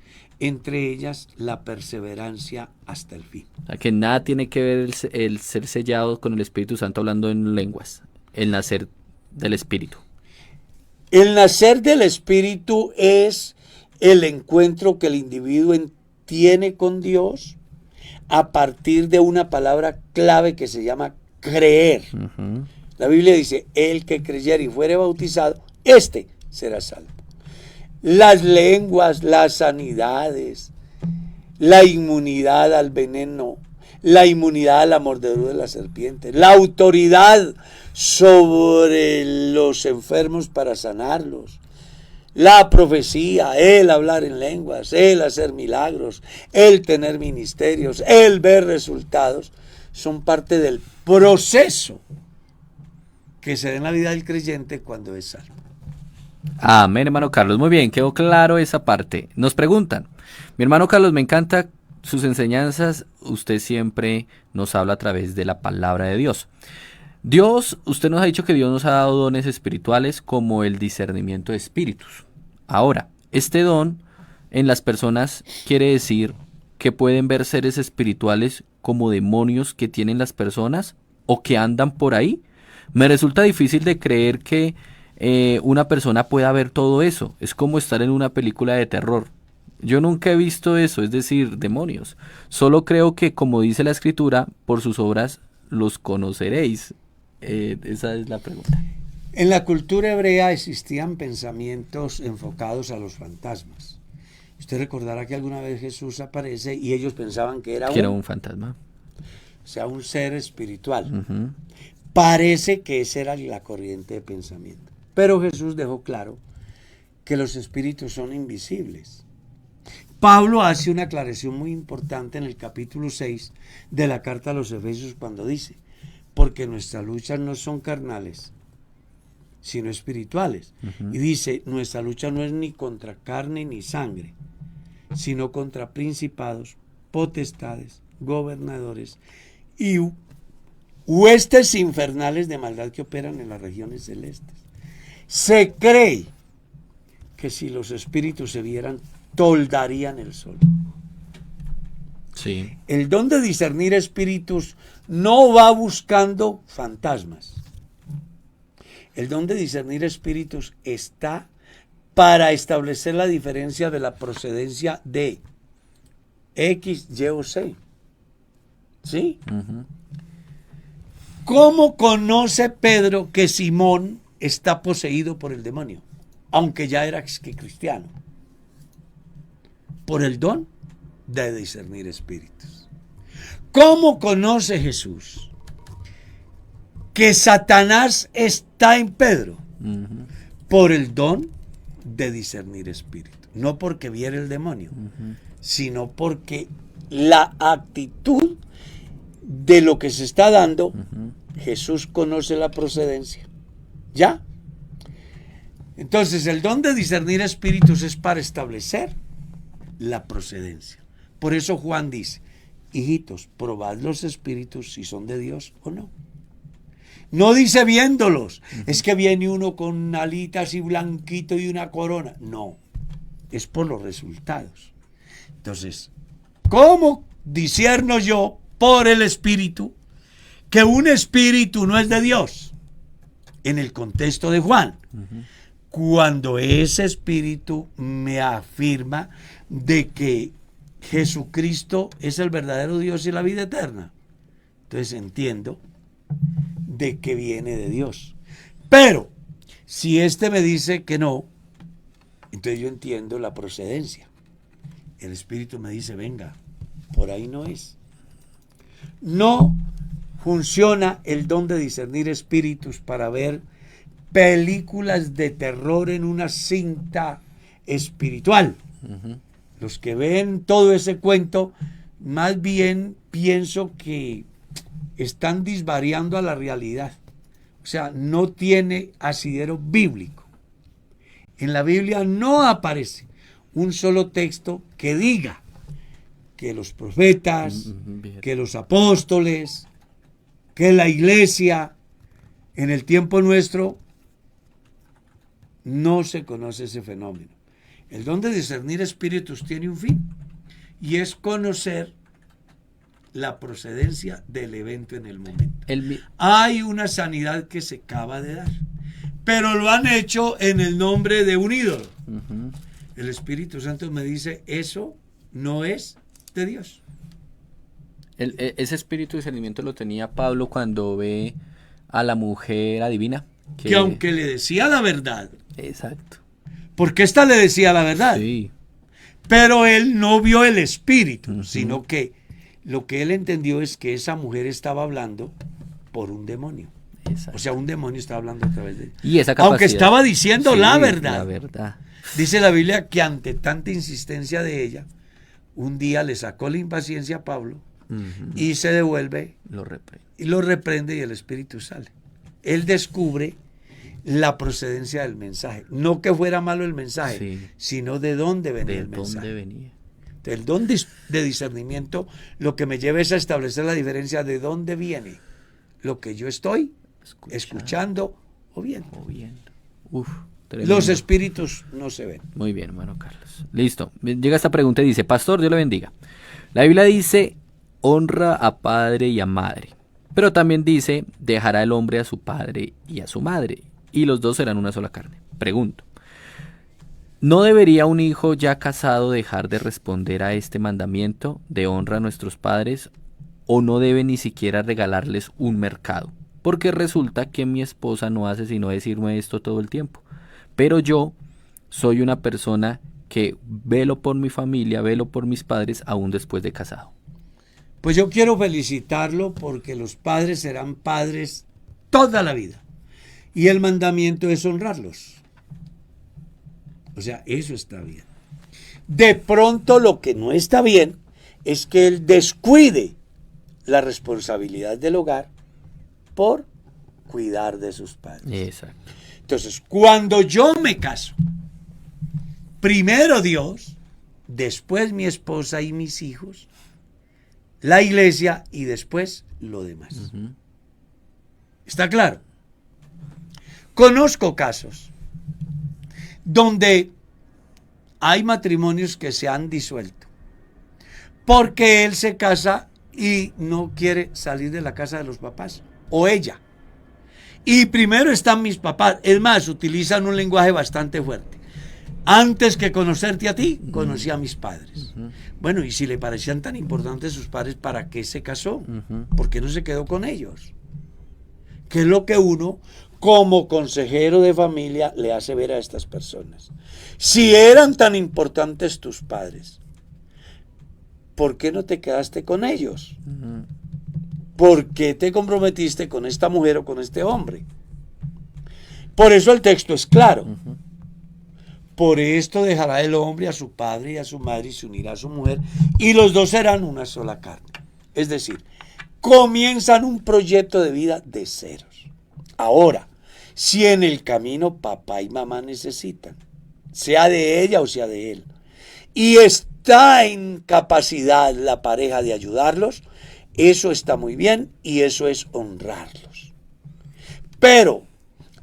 entre ellas la perseverancia hasta el fin. O sea, que nada tiene que ver el ser sellado con el Espíritu Santo hablando en lenguas, el nacer del Espíritu. El nacer del Espíritu es el encuentro que el individuo tiene con Dios a partir de una palabra clave que se llama creer. La Biblia dice, el que creyere y fuere bautizado, éste será salvo. Las lenguas, las sanidades, la inmunidad al veneno, la inmunidad a la mordedura de la serpiente, la autoridad sobre los enfermos para sanarlos, la profecía, el hablar en lenguas, el hacer milagros, el tener ministerios, el ver resultados, son parte del proceso que se da en la vida del creyente cuando es salvo. Amén, hermano Carlos. Muy bien, quedó claro esa parte. Nos preguntan, mi hermano Carlos, me encanta sus enseñanzas. Usted siempre nos habla a través de la palabra de Dios. Usted nos ha dicho que Dios nos ha dado dones espirituales como el discernimiento de espíritus. Ahora, este don en las personas quiere decir que pueden ver seres espirituales como demonios que tienen las personas o que andan por ahí. Me resulta difícil de creer que una persona pueda ver todo eso. Es como estar en una película de terror. Yo nunca he visto eso, es decir, demonios. Solo creo que, como dice la Escritura, por sus obras los conoceréis. Esa es la pregunta. En la cultura hebrea existían pensamientos enfocados a los fantasmas. Usted recordará que alguna vez Jesús aparece y ellos pensaban que era un fantasma. O sea, un ser espiritual. Parece que esa era la corriente de pensamiento. Pero Jesús dejó claro que los espíritus son invisibles. Pablo hace una aclaración muy importante en el capítulo 6 de la carta a los Efesios cuando dice, porque nuestras luchas no son carnales, sino espirituales. Y dice, nuestra lucha no es ni contra carne ni sangre, sino contra principados, potestades, gobernadores y huestes infernales de maldad que operan en las regiones celestes. Se cree que si los espíritus se vieran, toldarían el sol. Sí. El don de discernir espíritus no va buscando fantasmas. El don de discernir espíritus está para establecer la diferencia de la procedencia de X, Y o Z. ¿Sí? ¿Cómo conoce Pedro que Simón está poseído por el demonio? Aunque ya era cristiano. Por el don de discernir espíritus. ¿Cómo conoce Jesús que Satanás está en Pedro? Por el don de discernir espíritus. No porque viera el demonio, sino porque la actitud de lo que se está dando, Jesús conoce la procedencia. ¿Ya? Entonces, el don de discernir espíritus es para establecer la procedencia. Por eso Juan dice, hijitos, probad los espíritus si son de Dios o no. No dice viéndolos. Es que viene uno con alitas y blanquito y una corona. No, es por los resultados. Entonces, ¿cómo discierno yo por el Espíritu que un espíritu no es de Dios? En el contexto de Juan, cuando ese espíritu me afirma de que Jesucristo es el verdadero Dios y la vida eterna, entonces entiendo de que viene de Dios. Pero si este me dice que no, entonces yo entiendo la procedencia. El espíritu me dice, venga, por ahí no es. No funciona el don de discernir espíritus para ver películas de terror en una cinta espiritual. Los que ven todo ese cuento, más bien pienso que están disvariando a la realidad. O sea, no tiene asidero bíblico. En la Biblia no aparece un solo texto que diga que los profetas, que los apóstoles, que la iglesia en el tiempo nuestro no se conoce ese fenómeno. El don de discernir espíritus tiene un fin y es conocer la procedencia del evento en el momento. Hay una sanidad que se acaba de dar, pero lo han hecho en el nombre de un ídolo. El Espíritu Santo me dice, eso no es de Dios. Ese espíritu de discernimiento lo tenía Pablo cuando ve a la mujer adivina. Que aunque le decía la verdad. Exacto. Porque ésta le decía la verdad. Sí. Pero él no vio el espíritu, sino que lo que él entendió es que esa mujer estaba hablando por un demonio. Exacto. O sea, un demonio estaba hablando a través de él. Y esa capacidad, aunque estaba diciendo la verdad. La verdad. Dice la Biblia que ante tanta insistencia de ella, un día le sacó la impaciencia a Pablo y se devuelve y lo reprende y el espíritu sale. Él descubre la procedencia del mensaje. No que fuera malo el mensaje, sino de dónde venía el mensaje. Venía. El don de discernimiento lo que me lleva es a establecer la diferencia de dónde viene lo que yo estoy escuchando o viendo. Los espíritus no se ven. Muy bien, hermano Carlos. Listo. Llega esta pregunta y dice, Pastor, Dios le bendiga. La Biblia dice, honra a padre y a madre. Pero también dice, dejará el hombre a su padre y a su madre, y los dos serán una sola carne. Pregunto, ¿no debería un hijo ya casado dejar de responder a este mandamiento de honra a nuestros padres, o no debe ni siquiera regalarles un mercado? Porque resulta que mi esposa no hace sino decirme esto todo el tiempo. Pero yo soy una persona que velo por mi familia, velo por mis padres aún después de casado. Pues yo quiero felicitarlo porque los padres serán padres toda la vida. Y el mandamiento es honrarlos. O sea, eso está bien. De pronto lo que no está bien es que él descuide la responsabilidad del hogar por cuidar de sus padres. Exacto. Entonces, cuando yo me caso, primero Dios, después mi esposa y mis hijos, la iglesia y después lo demás. ¿Está claro? Conozco casos donde hay matrimonios que se han disuelto porque él se casa y no quiere salir de la casa de los papás, o ella. Y primero están mis papás. Es más, utilizan un lenguaje bastante fuerte. Antes que conocerte a ti, conocí a mis padres. Bueno, y si le parecían tan importantes sus padres, ¿para qué se casó? ¿Por qué no se quedó con ellos? ¿Qué es lo que uno, como consejero de familia, le hace ver a estas personas? Si eran tan importantes tus padres, ¿por qué no te quedaste con ellos? ¿Por qué te comprometiste con esta mujer o con este hombre? Por eso el texto es claro. Por esto dejará el hombre a su padre y a su madre y se unirá a su mujer y los dos serán una sola carne. Es decir, comienzan un proyecto de vida de ceros. Ahora, si en el camino papá y mamá necesitan, sea de ella o sea de él, y está en capacidad la pareja de ayudarlos, eso está muy bien y eso es honrarlos. Pero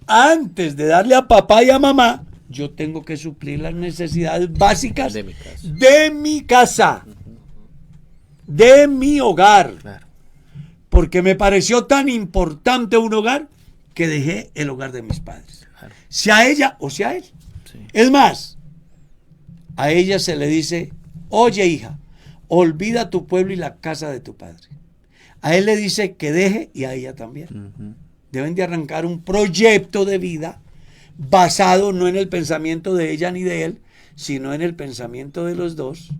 antes de darle a papá y a mamá, yo tengo que suplir las necesidades básicas de mi casa, de mi hogar. Claro. Porque me pareció tan importante un hogar que dejé el hogar de mis padres. Claro. Sea ella o sea él. Sí. Es más, a ella se le dice, oye hija, olvida tu pueblo y la casa de tu padre. A él le dice que deje y a ella también. Ujú. Deben de arrancar un proyecto de vida basado no en el pensamiento de ella ni de él, sino en el pensamiento de los dos,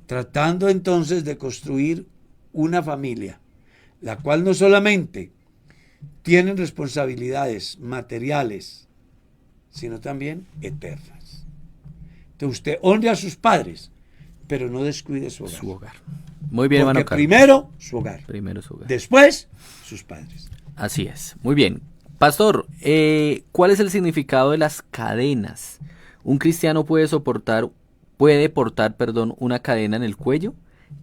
tratando entonces de construir una familia, la cual no solamente tienen responsabilidades materiales, sino también eternas. Entonces usted honre a sus padres, pero no descuide su hogar. Su hogar. Muy bien, hermano Porque Carlos. primero su hogar, Primero su hogar. después sus padres. Así es. Muy bien. Pastor, ¿cuál es el significado de las cadenas? ¿Un cristiano puede portar, una cadena en el cuello?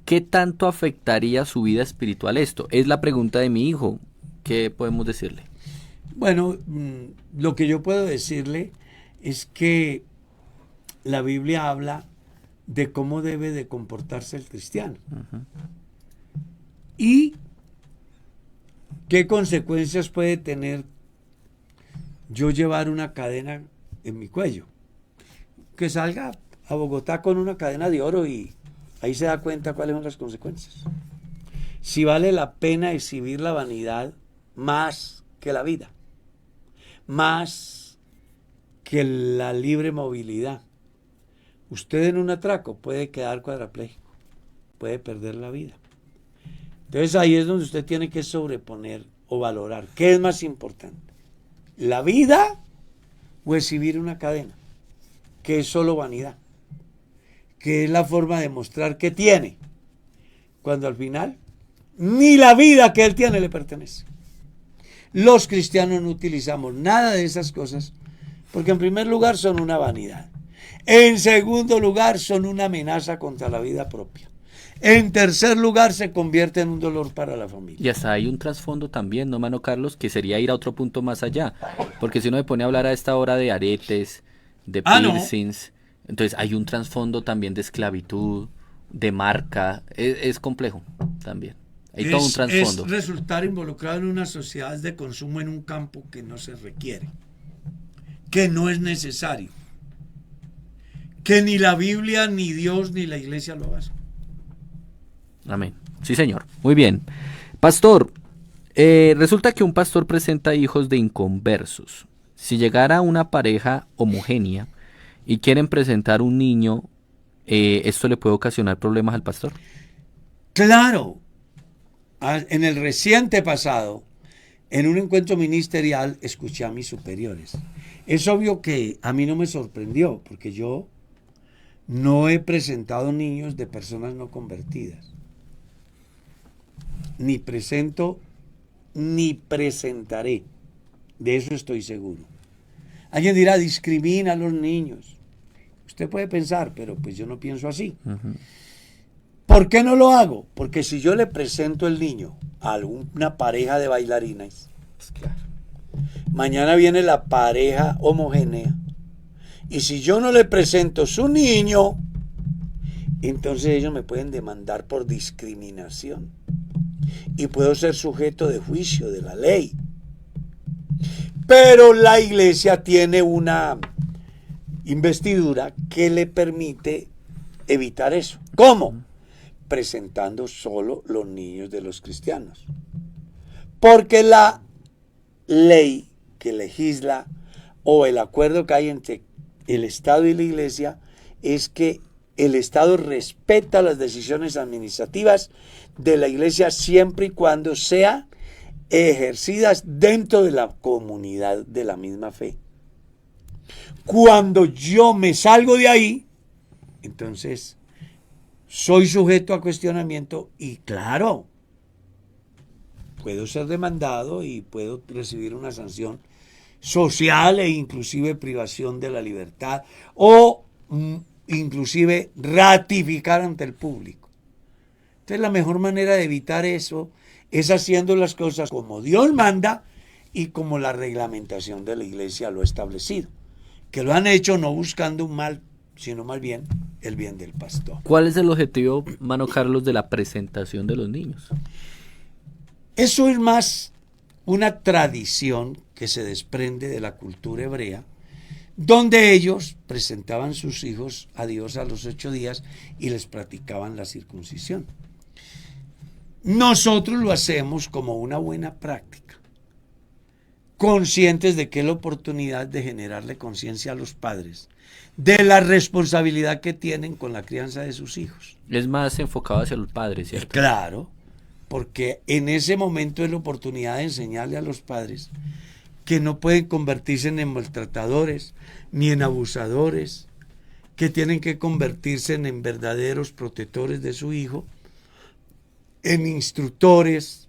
¿Qué tanto afectaría su vida espiritual esto? Es la pregunta de mi hijo. ¿Qué podemos decirle? Bueno, lo que yo puedo decirle es que la Biblia habla de cómo debe de comportarse el cristiano. Ujú. Y qué consecuencias puede tener yo llevar una cadena en mi cuello. Que salga a Bogotá con una cadena de oro y ahí se da cuenta cuáles son las consecuencias. Si vale la pena exhibir la vanidad más que la vida, más que la libre movilidad. Usted en un atraco puede quedar cuadrapléjico, puede perder la vida. Entonces ahí es donde usted tiene que sobreponer o valorar qué es más importante, la vida o exhibir una cadena, que es solo vanidad, que es la forma de mostrar que tiene, cuando al final ni la vida que él tiene le pertenece. Los cristianos no utilizamos nada de esas cosas porque en primer lugar son una vanidad. En segundo lugar son una amenaza contra la vida propia. En tercer lugar se convierte en un dolor para la familia. Y hasta hay un trasfondo también, ¿no, hermano Carlos? Que sería ir a otro punto más allá. Porque si uno me pone a hablar a esta hora de aretes, de piercings, entonces hay un trasfondo también de esclavitud, de marca. Es complejo también. Hay todo un trasfondo. Es resultar involucrado en una sociedad de consumo en un campo que no se requiere, que no es necesario, que ni la Biblia, ni Dios, ni la iglesia lo hacen. Amén. Sí, señor. Muy bien. Pastor, resulta que un pastor presenta hijos de inconversos. Si llegara una pareja homogénea y quieren presentar un niño, ¿esto le puede ocasionar problemas al pastor? Claro. En el reciente pasado, en un encuentro ministerial, escuché a mis superiores. Es obvio que a mí no me sorprendió, porque yo no he presentado niños de personas no convertidas. Ni presento, ni presentaré. De eso estoy seguro. Alguien dirá, discrimina a los niños. Usted puede pensar, pero pues yo no pienso así. Uh-huh. ¿Por qué no lo hago? Porque si yo le presento el niño a alguna pareja de bailarines, Pues claro. mañana viene la pareja homogénea, y si yo no le presento su niño, entonces ellos me pueden demandar por discriminación y puedo ser sujeto de juicio de la ley. Pero la iglesia tiene una investidura que le permite evitar eso. ¿Cómo? Presentando solo los niños de los cristianos. Porque la ley que legisla o el acuerdo que hay entre el Estado y la iglesia es que el Estado respeta las decisiones administrativas de la iglesia siempre y cuando sean ejercidas dentro de la comunidad de la misma fe. Cuando yo me salgo de ahí, entonces soy sujeto a cuestionamiento y claro, puedo ser demandado y puedo recibir una sanción social e inclusive privación de la libertad o inclusive ratificar ante el público. Entonces la mejor manera de evitar eso es haciendo las cosas como Dios manda y como la reglamentación de la iglesia lo ha establecido, que lo han hecho no buscando un mal, sino más bien el bien del pastor. ¿Cuál es el objetivo, mano Carlos, de la presentación de los niños? Eso es más una tradición que se desprende de la cultura hebrea, donde ellos presentaban sus hijos a Dios a los 8 días y les practicaban la circuncisión. Nosotros lo hacemos como una buena práctica, conscientes de que es la oportunidad de generarle conciencia a los padres de la responsabilidad que tienen con la crianza de sus hijos. Es más enfocado hacia los padres, ¿cierto? Claro, porque en ese momento es la oportunidad de enseñarle a los padres que no pueden convertirse en maltratadores ni en abusadores, que tienen que convertirse en verdaderos protectores de su hijo, en instructores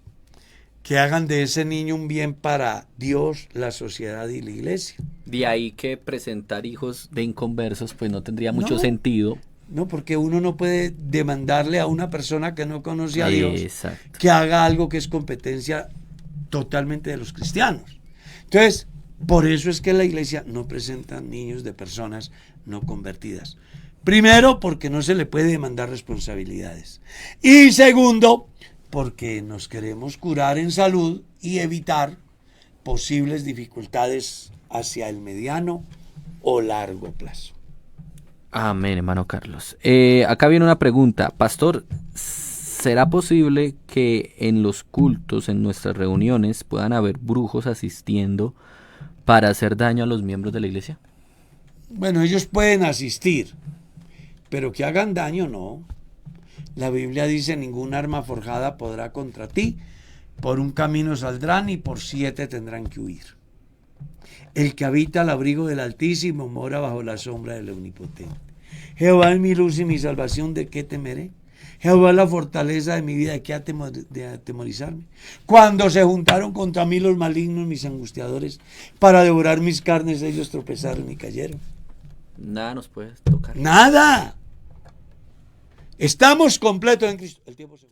que hagan de ese niño un bien para Dios, la sociedad y la iglesia. De ahí que presentar hijos de inconversos pues no tendría mucho No. sentido. No, porque uno no puede demandarle a una persona que no conoce a Dios Exacto. que haga algo que es competencia totalmente de los cristianos. Entonces, por eso es que la iglesia no presenta niños de personas no convertidas. Primero, porque no se le puede demandar responsabilidades. Y segundo, porque nos queremos curar en salud y evitar posibles dificultades hacia el mediano o largo plazo. Amén, hermano Carlos. Acá viene una pregunta. Pastor, ¿será posible que en los cultos, en nuestras reuniones, puedan haber brujos asistiendo para hacer daño a los miembros de la iglesia? Bueno, ellos pueden asistir, pero que hagan daño no. La Biblia dice: ningún arma forjada podrá contra ti, por un camino saldrán y por 7 tendrán que huir. El que habita al abrigo del Altísimo mora bajo la sombra del Omnipotente. Jehová es mi luz y mi salvación, ¿de qué temeré? Jehová es la fortaleza de mi vida, ¿de qué atemorizarme? Cuando se juntaron contra mí los malignos, mis angustiadores, para devorar mis carnes, ellos tropezaron y cayeron. Nada nos puede tocar. ¡Nada! Estamos completos en Cristo. El tiempo se